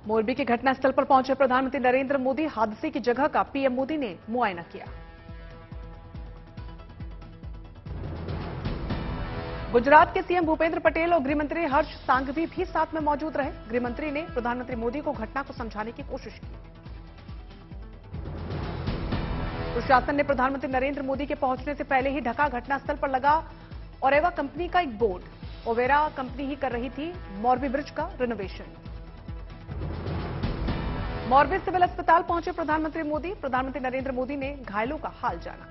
मोरबी के घटनास्थल पर पहुंचे प्रधानमंत्री नरेंद्र मोदी। हादसे की जगह का पीएम मोदी ने मुआयना किया। गुजरात के सीएम भूपेंद्र पटेल और गृहमंत्री हर्ष सांघवी भी साथ में मौजूद रहे। गृहमंत्री ने प्रधानमंत्री मोदी को घटना को समझाने की कोशिश की। प्रशासन ने प्रधानमंत्री नरेंद्र मोदी के पहुंचने से पहले ही ढका। घटनास्थल पर लगा ओरेवा कंपनी का एक बोर्ड। ओवेरा कंपनी ही कर रही थी मोरबी ब्रिज का रिनोवेशन। मोरबी सिविल अस्पताल पहुंचे प्रधानमंत्री मोदी। प्रधानमंत्री नरेंद्र मोदी ने घायलों का हाल जाना।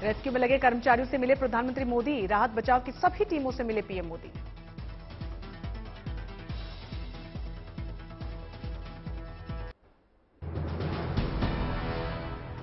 रेस्क्यू में लगे कर्मचारियों से मिले प्रधानमंत्री मोदी। राहत बचाव की सभी टीमों से मिले पीएम मोदी।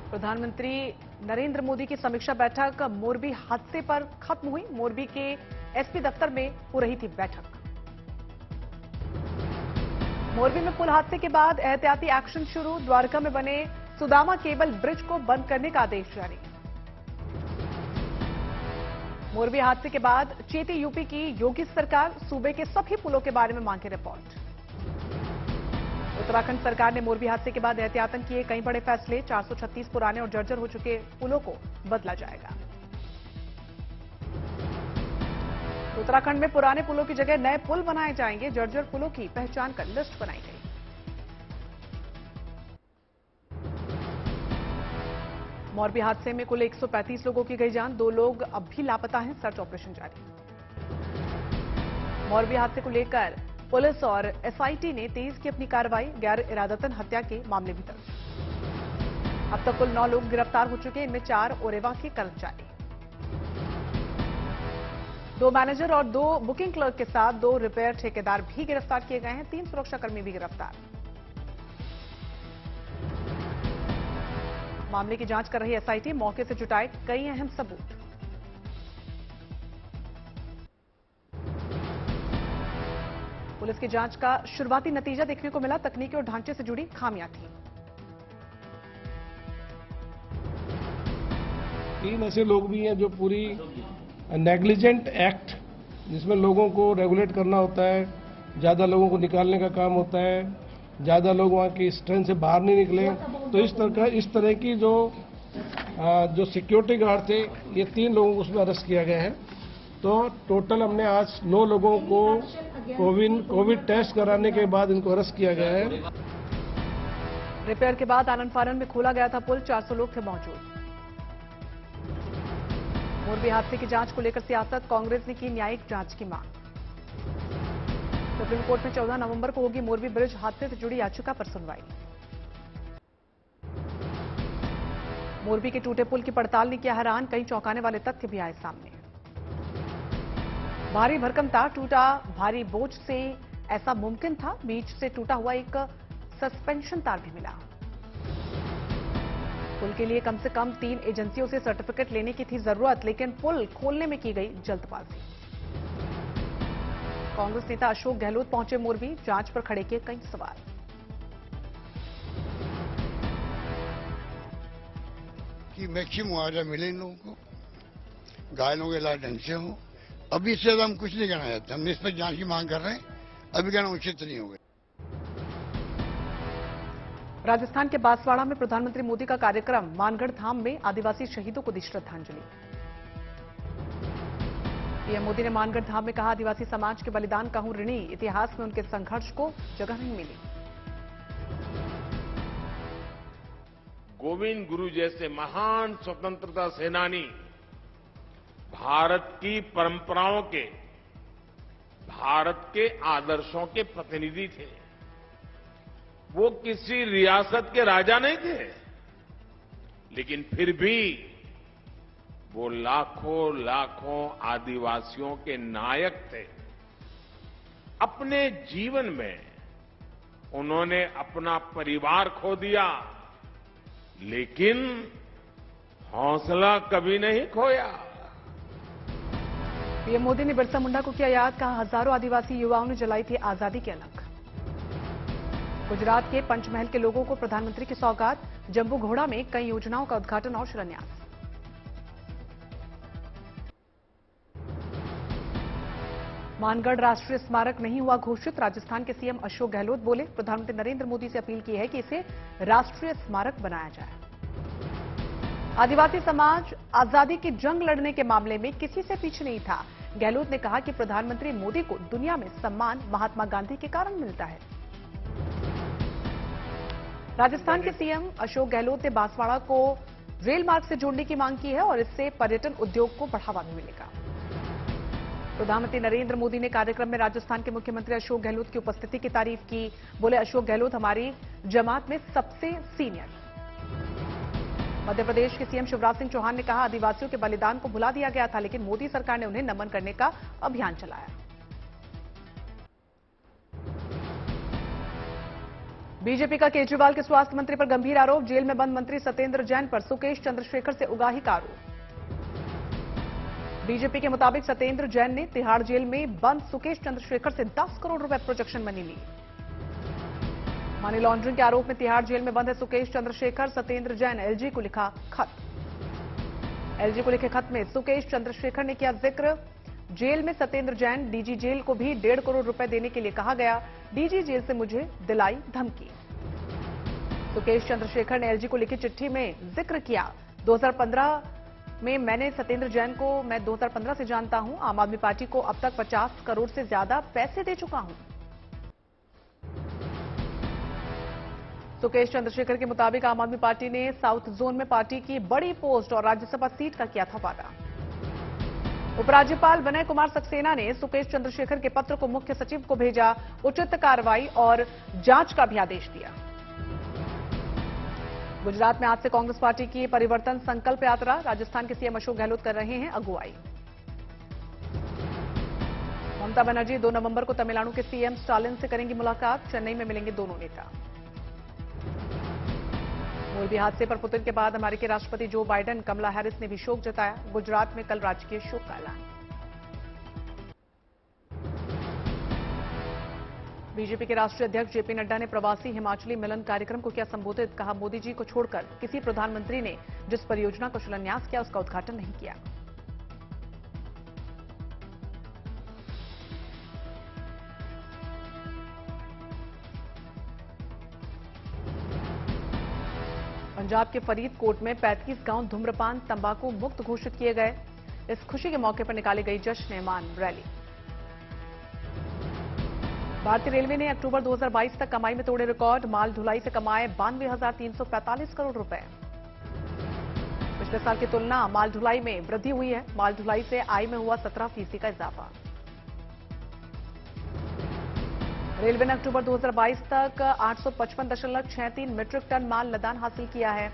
प्रधानमंत्री नरेंद्र मोदी की समीक्षा बैठक मोरबी हादसे पर खत्म हुई। मोरबी के एसपी दफ्तर में हो रही थी बैठक। मोरबी में पुल हादसे के बाद एहतियाती एक्शन शुरू। द्वारका में बने सुदामा केबल ब्रिज को बंद करने का आदेश जारी। मोरबी हादसे के बाद चेती यूपी की योगी सरकार। सूबे के सभी पुलों के बारे में मांगे रिपोर्ट। उत्तराखंड सरकार ने मोरबी हादसे के बाद एहतियातन किए कई बड़े फैसले। 436 पुराने और जर्जर हो चुके पुलों को बदला जाएगा। उत्तराखंड में पुराने पुलों की जगह नए पुल बनाए जाएंगे। जर्जर पुलों की पहचान कर लिस्ट बनाई गई। मोरबी हादसे में कुल 135 लोगों की गई जान। 2 लोग अब भी लापता हैं। सर्च ऑपरेशन जारी। मोरबी हादसे को लेकर पुलिस और एसआईटी ने तेज की अपनी कार्रवाई। गैर इरादतन हत्या के मामले भी दर्ज। अब तक कुल 9 लोग गिरफ्तार हो चुके हैं। इनमें 4 ओरेवा के कर्मचारी, 2 मैनेजर और 2 बुकिंग क्लर्क के साथ 2 रिपेयर ठेकेदार भी गिरफ्तार किए गए हैं। 3 सुरक्षाकर्मी भी गिरफ्तार। मामले की जांच कर रही एसआईटी मौके से जुटाए कई अहम सबूत। पुलिस की जांच का शुरुआती नतीजा देखने को मिला। तकनीकी और ढांचे से जुड़ी खामियां थी। 3 ऐसे लोग भी हैं जो पूरी नेग्लिजेंट एक्ट, जिसमें लोगों को रेगुलेट करना होता है, ज्यादा लोगों को निकालने का काम होता है, ज्यादा लोग वहां की स्ट्रेंथ से बाहर नहीं निकले, तो इस तरह की जो सिक्योरिटी गार्ड थे, ये 3 लोगों को उसमें अरेस्ट किया गया है। तो टोटल हमने आज 9 लोगों को कोविड टेस्ट कराने के बाद इनको अरेस्ट किया गया है। रिपेयर के बाद आनन फानन में खोला गया था पुल। 400 लोग थे मौजूद। मोरबी हादसे की जांच को लेकर सियासत। कांग्रेस ने की न्यायिक जांच की मांग। सुप्रीम कोर्ट में 14 नवंबर को होगी मोरबी ब्रिज हादसे से जुड़ी याचिका पर सुनवाई। मोरबी के टूटे पुल की पड़ताल ने किया हैरान। कई चौंकाने वाले तथ्य भी आए सामने। भारी भरकम तार टूटा। भारी बोझ से ऐसा मुमकिन था। बीच से टूटा हुआ एक सस्पेंशन तार भी मिला। पुल के लिए कम से कम 3 एजेंसियों से सर्टिफिकेट लेने की थी जरूरत, लेकिन पुल खोलने में की गई जल्दबाजी। कांग्रेस नेता अशोक गहलोत पहुंचे मोरबी। जांच पर खड़े किए कई सवाल। कि मैक्सिमम मुआवजा मिले इन लोगों को, घायलों के इलाज ढंग से हो। अभी इससे ज्यादा हम कुछ नहीं कहना चाहते। हम इस पर जांच की मांग कर रहे हैं। अभी कहना उचित नहीं होगा। राजस्थान के बांसवाड़ा में प्रधानमंत्री मोदी का कार्यक्रम। मानगढ़ धाम में आदिवासी शहीदों को दी श्रद्धांजलि। पीएम मोदी ने मानगढ़ धाम में कहा, आदिवासी समाज के बलिदान का हूं ऋणी। इतिहास में उनके संघर्ष को जगह नहीं मिली। गोविंद गुरु जैसे महान स्वतंत्रता सेनानी भारत की परंपराओं के, भारत के आदर्शों के प्रतिनिधि थे। वो किसी रियासत के राजा नहीं थे, लेकिन फिर भी वो लाखों लाखों आदिवासियों के नायक थे। अपने जीवन में उन्होंने अपना परिवार खो दिया, लेकिन हौसला कभी नहीं खोया। पीएम मोदी ने बिरसा मुंडा को किया याद। कहा, हजारों आदिवासी युवाओं ने जलाई थी आजादी की अलख। गुजरात के पंचमहल के लोगों को प्रधानमंत्री की सौगात। जंबू घोड़ा में कई योजनाओं का उद्घाटन और शिलान्यास। मानगढ़ राष्ट्रीय स्मारक नहीं हुआ घोषित। राजस्थान के सीएम अशोक गहलोत बोले, प्रधानमंत्री नरेंद्र मोदी से अपील की है कि इसे राष्ट्रीय स्मारक बनाया जाए। आदिवासी समाज आजादी की जंग लड़ने के मामले में किसी से पीछे नहीं था। गहलोत ने कहा कि प्रधानमंत्री मोदी को दुनिया में सम्मान महात्मा गांधी के कारण मिलता है। राजस्थान के सीएम अशोक गहलोत ने बांसवाड़ा को रेल मार्ग से जोड़ने की मांग की है और इससे पर्यटन उद्योग को बढ़ावा भी मिलेगा। प्रधानमंत्री नरेंद्र मोदी ने कार्यक्रम में राजस्थान के मुख्यमंत्री अशोक गहलोत की उपस्थिति की तारीफ की। बोले, अशोक गहलोत हमारी जमात में सबसे सीनियर। मध्य प्रदेश के सीएम शिवराज सिंह चौहान ने कहा, आदिवासियों के बलिदान को भुला दिया गया था, लेकिन मोदी सरकार ने उन्हें नमन करने का अभियान चलाया। बीजेपी का केजरीवाल के स्वास्थ्य मंत्री पर गंभीर आरोप। जेल में बंद मंत्री सत्येंद्र जैन पर सुकेश चंद्रशेखर से उगाही का आरोप। बीजेपी के मुताबिक सत्येंद्र जैन ने तिहाड़ जेल में बंद सुकेश चंद्रशेखर से 10 करोड़ रुपए प्रोजेक्शन मनी ली। मनी लॉन्ड्रिंग के आरोप में तिहाड़ जेल में बंद है सुकेश चंद्रशेखर। सत्येंद्र जैन एलजी को लिखा खत। एलजी को लिखे खत में सुकेश चंद्रशेखर ने किया जिक्र। जेल में सत्येंद्र जैन, डीजी जेल को भी 1.5 करोड़ रुपए देने के लिए कहा गया। डीजी जेल से मुझे दिलाई धमकी। सुकेश चंद्रशेखर ने एलजी को लिखी चिट्ठी में जिक्र किया, 2015 में मैंने सत्येंद्र जैन को मैं 2015 से जानता हूं। आम आदमी पार्टी को अब तक 50 करोड़ से ज्यादा पैसे दे चुका हूं। सुकेश चंद्रशेखर के मुताबिक आम आदमी पार्टी ने साउथ जोन में पार्टी की बड़ी पोस्ट और राज्यसभा सीट का किया था वादा। उपराज्यपाल विनय कुमार सक्सेना ने सुकेश चंद्रशेखर के पत्र को मुख्य सचिव को भेजा। उचित कार्रवाई और जांच का भी आदेश दिया। गुजरात में आज से कांग्रेस पार्टी की परिवर्तन संकल्प यात्रा। राजस्थान के सीएम अशोक गहलोत कर रहे हैं अगुवाई। ममता बनर्जी 2 नवंबर को तमिलनाडु के सीएम स्टालिन से करेंगी मुलाकात। चेन्नई में मिलेंगे दोनों नेता। मोरबी हादसे पर पुतिन के बाद अमेरिकी राष्ट्रपति जो बाइडेन, कमला हैरिस ने भी शोक जताया। गुजरात में कल राजकीय शोक का ऐलान। बीजेपी के राष्ट्रीय अध्यक्ष जेपी नड्डा ने प्रवासी हिमाचली मिलन कार्यक्रम को किया संबोधित। कहा, मोदी जी को छोड़कर किसी प्रधानमंत्री ने जिस परियोजना का शिलान्यास किया उसका उद्घाटन नहीं किया। पंजाब के फरीदकोट में 35 गांव धूम्रपान तंबाकू मुक्त घोषित किए गए। इस खुशी के मौके पर निकाली गई जश्न-ए-मान रैली। भारतीय रेलवे ने अक्टूबर 2022 तक कमाई में तोड़े रिकॉर्ड। माल ढुलाई से कमाए 92,345 करोड़ रुपए। पिछले साल की तुलना माल ढुलाई में वृद्धि हुई है। माल ढुलाई से आय में हुआ 17% का इजाफा। रेलवे ने अक्टूबर 2022 तक 855.63 मीट्रिक टन माल लदान हासिल किया है।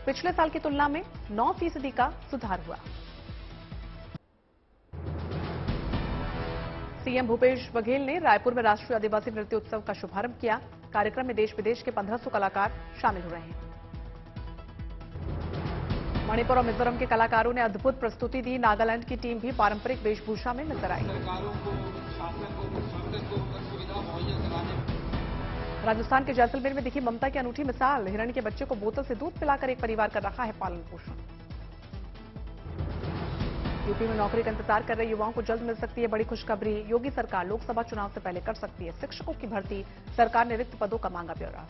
पिछले साल की तुलना में 9% का सुधार हुआ। सीएम भूपेश बघेल ने रायपुर में राष्ट्रीय आदिवासी नृत्य उत्सव का शुभारंभ किया। कार्यक्रम में देश विदेश के 1500 कलाकार शामिल हो रहे हैं। मणिपुर और मिजोरम के कलाकारों ने अद्भुत प्रस्तुति दी। नागालैंड की टीम भी पारंपरिक वेशभूषा में नजर आई। राजस्थान के जैसलमेर में दिखी ममता की अनूठी मिसाल। हिरण के बच्चे को बोतल से दूध पिलाकर एक परिवार कर रहा है पालन पोषण। यूपी में नौकरी का इंतजार कर रहे युवाओं को जल्द मिल सकती है बड़ी खुशखबरी। योगी सरकार लोकसभा चुनाव से पहले कर सकती है शिक्षकों की भर्ती। सरकार ने रिक्त पदों का मांगा ब्यौरा।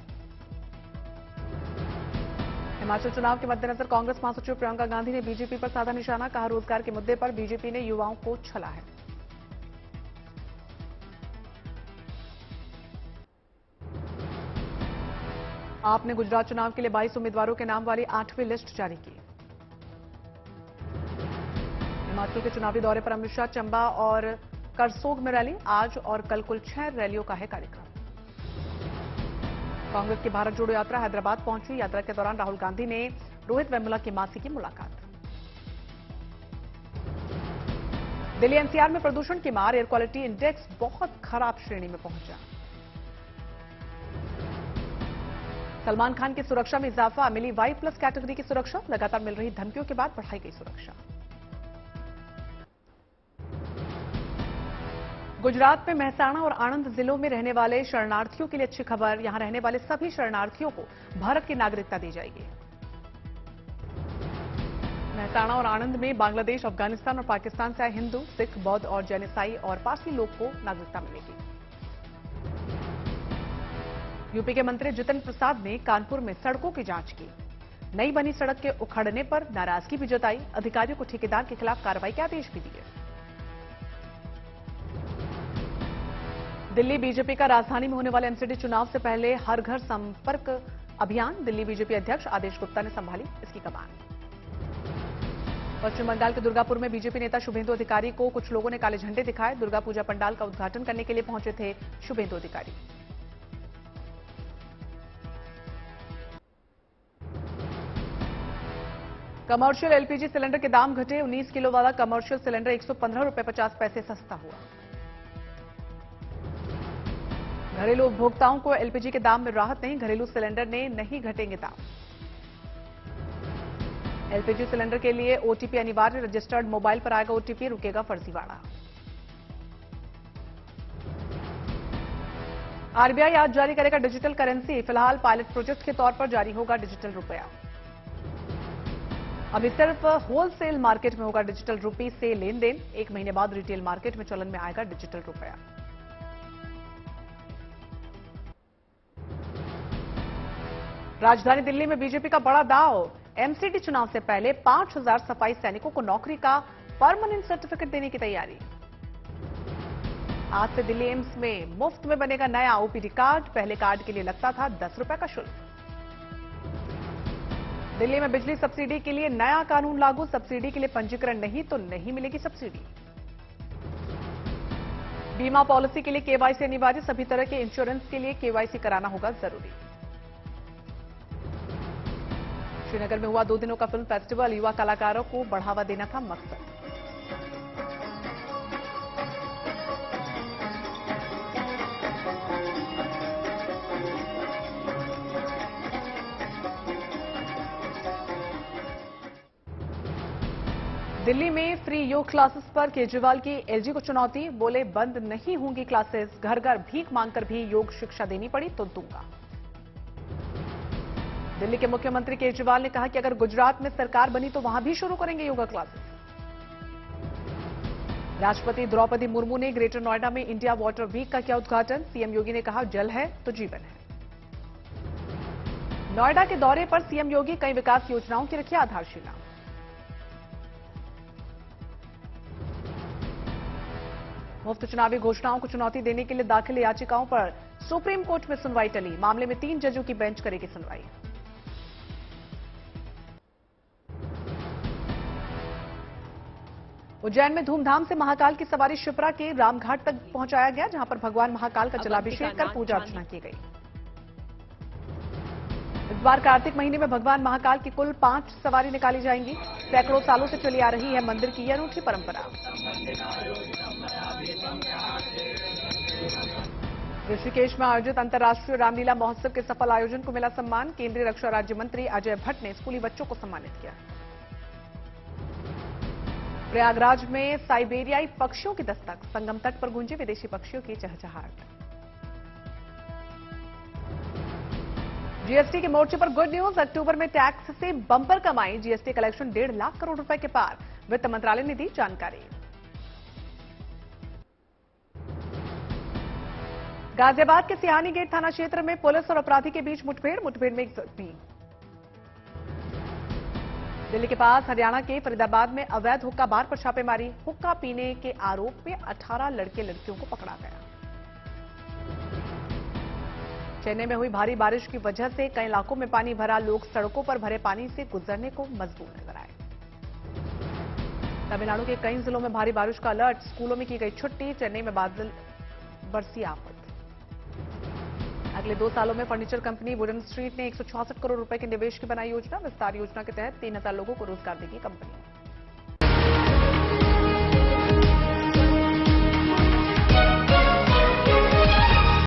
हिमाचल चुनाव के मद्देनजर कांग्रेस महासचिव प्रियंका गांधी ने बीजेपी पर साधा निशाना। कहा, रोजगार के मुद्दे पर बीजेपी ने युवाओं को छला है। आपने गुजरात चुनाव के लिए 22 उम्मीदवारों के नाम वाली 8वीं लिस्ट जारी की। हिमाचल के चुनावी दौरे पर अमित शाह चंबा और करसोग में रैली। आज और कल कुल 6 रैलियों का है कार्यक्रम। कांग्रेस की भारत जोड़ो यात्रा हैदराबाद पहुंची। यात्रा के दौरान राहुल गांधी ने रोहित वेमुला की मां से की मुलाकात। दिल्ली एनसीआर में प्रदूषण की मार। एयर क्वालिटी इंडेक्स बहुत खराब श्रेणी में पहुंचा। सलमान खान की सुरक्षा में इजाफा। मिली Y+ कैटेगरी की सुरक्षा। लगातार मिल रही धमकियों के बाद बढ़ाई गई सुरक्षा। गुजरात में मेहसाणा और आणंद जिलों में रहने वाले शरणार्थियों के लिए अच्छी खबर। यहां रहने वाले सभी शरणार्थियों को भारत की नागरिकता दी जाएगी। मेहसाणा और आणंद में बांग्लादेश, अफगानिस्तान और पाकिस्तान से आए हिंदू, सिख, बौद्ध और जैन ईसाई और पारसी लोग को नागरिकता मिलेगी। यूपी के मंत्री जितिन प्रसाद ने कानपुर में सड़कों की जांच की। नई बनी सड़क के उखड़ने पर नाराजगी भी जताई। अधिकारियों को ठेकेदार के खिलाफ कार्रवाई के आदेश भी दिए। दिल्ली बीजेपी का राजधानी में होने वाले एमसीडी चुनाव से पहले हर घर संपर्क अभियान दिल्ली बीजेपी अध्यक्ष आदेश गुप्ता ने संभाली इसकी कमान। पश्चिम बंगाल के दुर्गापुर में बीजेपी नेता शुभेंदु अधिकारी को कुछ लोगों ने काले झंडे दिखाए। दुर्गा पूजा पंडाल का उद्घाटन करने के लिए पहुंचे थे शुभेंदु अधिकारी। कमर्शियल एलपीजी सिलेंडर के दाम घटे। 19 किलो वाला कमर्शियल सिलेंडर 115 रुपए 50 पैसे सस्ता हुआ। घरेलू उपभोक्ताओं को एलपीजी के दाम में राहत नहीं। घरेलू सिलेंडर ने नहीं घटेंगे दाम। एलपीजी सिलेंडर के लिए ओटीपी अनिवार्य। रजिस्टर्ड मोबाइल पर आएगा ओटीपी, रुकेगा फर्जीवाड़ा। आरबीआई आज जारी करेगा डिजिटल करेंसी। फिलहाल पायलट प्रोजेक्ट के तौर पर जारी होगा डिजिटल रुपया। अभी सिर्फ होलसेल मार्केट में होगा डिजिटल रुपी से लेन देन। 1 महीने बाद रिटेल मार्केट में चलन में आएगा डिजिटल रुपया। राजधानी दिल्ली में बीजेपी का बड़ा दांव। एमसीडी चुनाव से पहले 5000 सफाई सैनिकों को नौकरी का परमानेंट सर्टिफिकेट देने की तैयारी। आज से दिल्ली एम्स में मुफ्त में बनेगा नया ओपीडी कार्ड। पहले कार्ड के लिए लगता था 10 रुपए का शुल्क। दिल्ली में बिजली सब्सिडी के लिए नया कानून लागू। सब्सिडी के लिए पंजीकरण नहीं तो नहीं मिलेगी सब्सिडी। बीमा पॉलिसी के लिए केवाईसी अनिवार्य। सभी तरह के इंश्योरेंस के लिए केवाईसी कराना होगा जरूरी। श्रीनगर में हुआ 2 दिनों का फिल्म फेस्टिवल। युवा कलाकारों को बढ़ावा देना था मकसद। दिल्ली में फ्री योग क्लासेस पर केजरीवाल की एलजी को चुनौती। बोले बंद नहीं होंगी क्लासेस। घर घर भीख मांगकर भी योग शिक्षा देनी पड़ी तो दूंगा। दिल्ली के मुख्यमंत्री केजरीवाल ने कहा कि अगर गुजरात में सरकार बनी तो वहां भी शुरू करेंगे योगा क्लासेस। राष्ट्रपति द्रौपदी मुर्मू ने ग्रेटर नोएडा में इंडिया वाटर वीक का किया उद्घाटन। सीएम योगी ने कहा जल है तो जीवन है। नोएडा के दौरे पर सीएम योगी कई विकास योजनाओं की रखी आधारशिला। मुफ्त चुनावी घोषणाओं को चुनौती देने के लिए दाखिल याचिकाओं पर सुप्रीम कोर्ट में सुनवाई टली। मामले में 3 जजों की बेंच करेगी सुनवाई। उज्जैन में धूमधाम से महाकाल की सवारी शिप्रा के रामघाट तक पहुंचाया गया, जहां पर भगवान महाकाल का जलाभिषेक कर पूजा अर्चना की गई। इस बार कार्तिक महीने में भगवान महाकाल की कुल 5 सवारी निकाली जाएंगी। सैकड़ों सालों से चली आ रही है मंदिर की यह अनूठी परंपरा। ऋषिकेश में आयोजित अंतर्राष्ट्रीय रामलीला महोत्सव के सफल आयोजन को मिला सम्मान। केंद्रीय रक्षा राज्य मंत्री अजय भट्ट ने स्कूली बच्चों को सम्मानित किया। प्रयागराज में साइबेरियाई पक्षियों की दस्तक। संगम तट पर गूंजी विदेशी पक्षियों की चहचहाट। जीएसटी के मोर्चे पर गुड न्यूज। अक्टूबर में टैक्स से बंपर कमाई। जीएसटी कलेक्शन 1.5 लाख करोड़ रुपए के पार। वित्त मंत्रालय ने दी जानकारी। गाजियाबाद के सिहानी गेट थाना क्षेत्र में पुलिस और अपराधी के बीच मुठभेड़ में एक जख्मी। दिल्ली के पास हरियाणा के फरीदाबाद में अवैध हुक्का बार पर छापेमारी। हुक्का पीने के आरोप में 18 लड़के लड़कियों को पकड़ा गया। चेन्नई में हुई भारी बारिश की वजह से कई इलाकों में पानी भरा। लोग सड़कों पर भरे पानी से गुजरने को मजबूर नजर आए। तमिलनाडु के कई जिलों में भारी बारिश का अलर्ट। स्कूलों में की गई छुट्टी। चेन्नई में बादल बरसी आफत। अगले 2 सालों में फर्नीचर कंपनी वुडन स्ट्रीट ने 166 करोड़ रुपए के निवेश की बनाई योजना। विस्तार योजना के तहत 3000 लोगों को रोजगार देगी कंपनी।